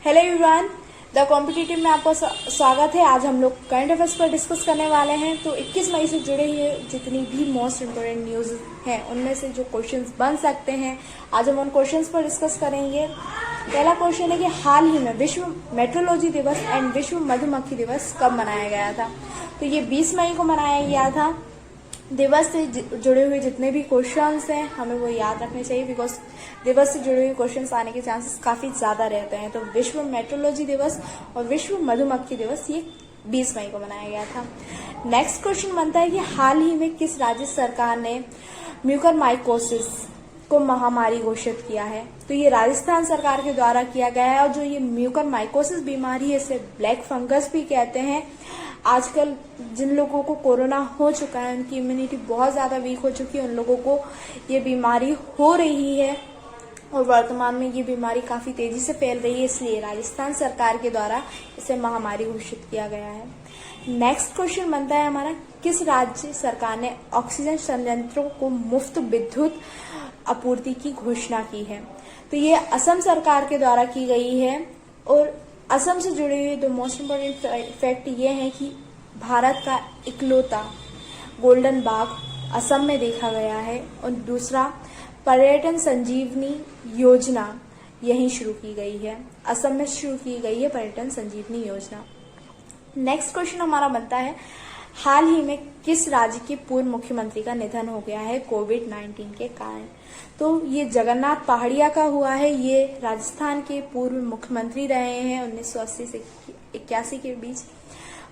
Hello everyone, the competitive में आपका स्वागत है। आज हम लोग करंट अफेयर्स पर डिस्कस करने वाले हैं। तो 21 मई से जुड़े हुए जितनी भी मोस्ट इम्पोर्टेंट न्यूज़ हैं उनमें से जो क्वेश्चंस बन सकते हैं, आज हम उन क्वेश्चंस पर डिस्कस करेंगे। पहला क्वेश्चन है कि हाल ही में विश्व मेट्रोलॉजी दिवस एंड विश्व मधुमक्खी दिवस कब मनाया गया था। तो ये 20 मई को मनाया गया था। दिवस से जुड़े हुए जितने भी क्वेश्चंस हैं हमें वो याद रखने चाहिए, बिकॉज दिवस से जुड़े हुए क्वेश्चंस आने के चांसेस काफी ज्यादा रहते हैं। तो विश्व मेट्रोलॉजी दिवस और विश्व मधुमक्खी दिवस ये 20 मई को मनाया गया था। नेक्स्ट क्वेश्चन बनता है कि हाल ही में किस राज्य सरकार ने म्यूकरमाइकोसिस को महामारी घोषित किया है। तो ये राजस्थान सरकार के द्वारा किया गया है। और जो ये म्यूकरमाइकोसिस बीमारी है, इसे ब्लैक फंगस भी कहते हैं। आजकल जिन लोगों को कोरोना हो चुका है, उनकी इम्यूनिटी बहुत ज्यादा वीक हो चुकी है, उन लोगों को ये बीमारी हो रही है और वर्तमान में ये बीमारी काफी तेजी से फैल रही है, इसलिए राजस्थान सरकार के द्वारा इसे महामारी घोषित किया गया है। नेक्स्ट क्वेश्चन बनता है हमारा, किस राज्य सरकार ने ऑक्सीजन संयंत्रों को मुफ्त विद्युत आपूर्ति की घोषणा की है। तो ये असम सरकार के द्वारा की गई है। और असम से जुड़े हुए दो मोस्ट इम्पोर्टेंट फैक्ट ये है कि भारत का इकलौता गोल्डन बाघ असम में देखा गया है। और दूसरा, पर्यटन संजीवनी योजना यहीं शुरू की गई है, असम में शुरू की गई है पर्यटन संजीवनी योजना। नेक्स्ट क्वेश्चन हमारा बनता है, हाल ही में किस राज्य के पूर्व मुख्यमंत्री का निधन हो गया है कोविड-19 के कारण। तो ये जगन्नाथ पहाड़िया का हुआ है। ये राजस्थान के पूर्व मुख्यमंत्री रहे हैं 1980 से 81 के बीच।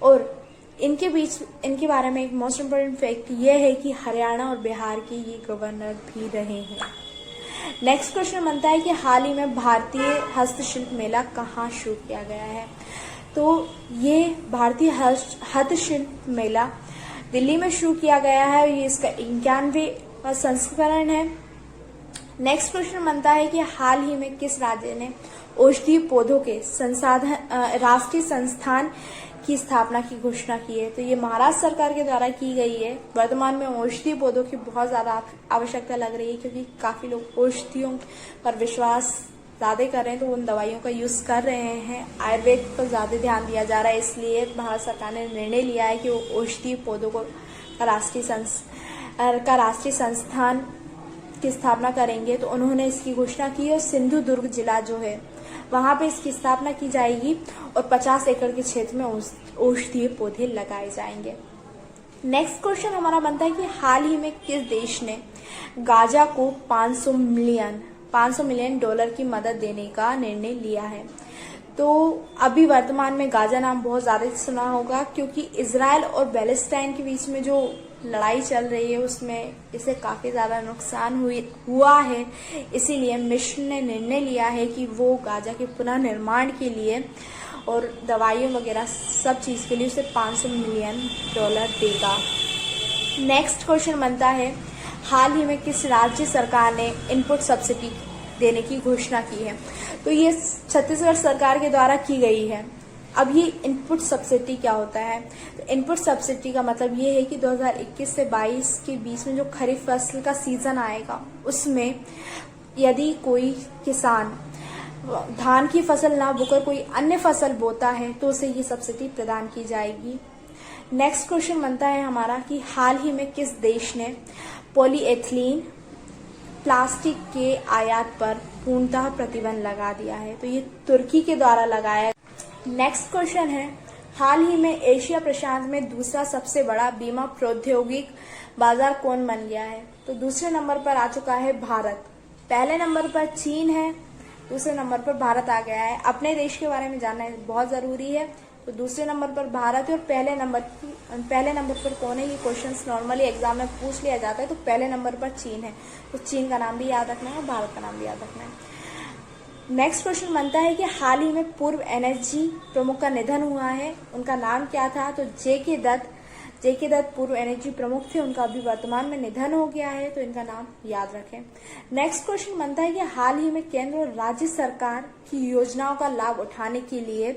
और इनके बारे में एक मोस्ट इम्पोर्टेंट फैक्ट ये है कि हरियाणा और बिहार के ये गवर्नर भी रहे हैं। नेक्स्ट क्वेश्चन बनता है कि हाल ही में भारतीय हस्तशिल्प मेला कहाँ शुरू किया गया है। तो ये भारतीय हस्तशिल्प मेला दिल्ली में शुरू किया गया है। ये इसका 91वां संस्करण है। नेक्स्ट क्वेश्चन बनता है कि हाल ही में किस राज्य ने औषधीय पौधों के राष्ट्रीय संस्थान की स्थापना की घोषणा की है। तो ये महाराष्ट्र सरकार के द्वारा की गई है। वर्तमान में औषधीय पौधों की बहुत ज्यादा आवश्यकता लग रही है, क्योंकि काफी लोग औषधियों पर विश्वास ज्यादा कर रहे हैं, तो उन दवाइयों का यूज कर रहे हैं। आयुर्वेद पर ज्यादा ध्यान दिया जा रहा है, इसलिए भारत सरकार ने निर्णय लिया है कि वो औषधीय पौधों को राष्ट्रीय संस्थान की स्थापना करेंगे। तो उन्होंने इसकी घोषणा की और सिंधुदुर्ग जिला जो है वहां पे इसकी स्थापना की जाएगी और 50 एकड़ के क्षेत्र में औषधीय पौधे लगाए जाएंगे। नेक्स्ट क्वेश्चन हमारा बनता है कि हाल ही में किस देश ने गाजा को 500 मिलियन डॉलर की मदद देने का निर्णय लिया है। तो अभी वर्तमान में गाजा नाम बहुत ज्यादा सुना होगा, क्योंकि इजराइल और पैलेस्टाइन के बीच में जो लड़ाई चल रही है उसमें इसे काफी ज्यादा नुकसान हुआ है। इसीलिए मिस्र ने निर्णय लिया है कि वो गाजा के पुनः निर्माण के लिए और दवाइयों वगैरह सब चीज के लिए उसे 500 मिलियन डॉलर देगा। नेक्स्ट क्वेश्चन बनता है, हाल ही में किस राज्य सरकार ने इनपुट सब्सिडी देने की घोषणा की है। तो ये छत्तीसगढ़ सरकार के द्वारा की गई है। अब ये इनपुट सब्सिडी क्या होता है। तो इनपुट सब्सिडी का मतलब ये है कि 2021 से 22 के बीच में जो खरीफ फसल का सीजन आएगा, उसमें यदि कोई किसान धान की फसल ना बोकर कोई अन्य फसल बोता है तो उसे ये सब्सिडी प्रदान की जाएगी। नेक्स्ट क्वेश्चन बनता है हमारा कि हाल ही में किस देश ने पॉलीएथिलीन प्लास्टिक के आयात पर पूर्णतः प्रतिबंध लगा दिया है। तो ये तुर्की के द्वारा लगाया। नेक्स्ट क्वेश्चन है, हाल ही में एशिया प्रशांत में दूसरा सबसे बड़ा बीमा प्रौद्योगिक बाजार कौन बन गया है। तो दूसरे नंबर पर आ चुका है भारत। पहले नंबर पर चीन है, दूसरे नंबर पर भारत आ गया है। अपने देश के बारे में जानना बहुत जरूरी है। तो दूसरे नंबर पर भारत है और पहले नंबर पर कौन है, ये क्वेश्चंस नॉर्मली एग्जाम में पूछ लिया जाता है। तो पहले नंबर पर चीन है, तो चीन का नाम भी याद रखना है और भारत का नाम भी याद रखना है। नेक्स्ट क्वेश्चन बनता है कि हाल ही में पूर्व एनएसजी प्रमुख का निधन हुआ है, उनका नाम क्या था। तो जेके दत्त पूर्व एनएसजी प्रमुख थे, उनका अभी वर्तमान में निधन हो गया है, तो इनका नाम याद रखें। नेक्स्ट क्वेश्चन बनता है कि हाल ही में केंद्र और राज्य सरकार की योजनाओं का लाभ उठाने के लिए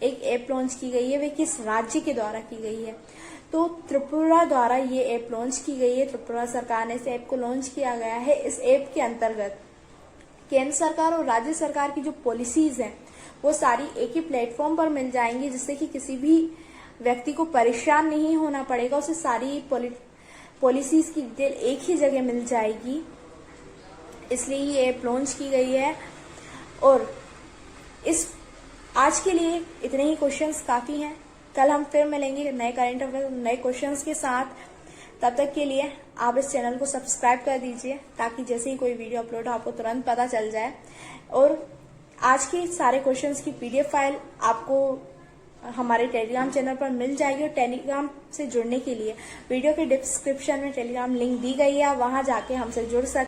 एक ऐप लॉन्च की गई है। वे किस राज्य के द्वारा की गई है। तो त्रिपुरा द्वारा ये ऐप लॉन्च की गई है। त्रिपुरा सरकार ने इस ऐप को लॉन्च किया गया है। इस ऐप के अंतर्गत केंद्र सरकार और राज्य सरकार की जो पॉलिसीज हैं वो सारी एक ही प्लेटफॉर्म पर मिल जाएंगी, जिससे कि किसी भी व्यक्ति को परेशान नहीं होना पड़ेगा। उसे सारी पॉलिसीज की डिटेल एक ही जगह मिल जाएगी, इसलिए ये ऐप लॉन्च की गई है। और इस आज के लिए इतने ही क्वेश्चंस काफ़ी हैं। कल हम फिर मिलेंगे नए करंट अफेयर नए क्वेश्चंस के साथ। तब तक के लिए आप इस चैनल को सब्सक्राइब कर दीजिए, ताकि जैसे ही कोई वीडियो अपलोड हो आपको तुरंत पता चल जाए। और आज के सारे क्वेश्चंस की PDF फाइल आपको हमारे टेलीग्राम चैनल पर मिल जाएगी। और टेलीग्राम से जुड़ने के लिए वीडियो के डिस्क्रिप्शन में टेलीग्राम लिंक दी गई है, वहां जाके हमसे जुड़ सकते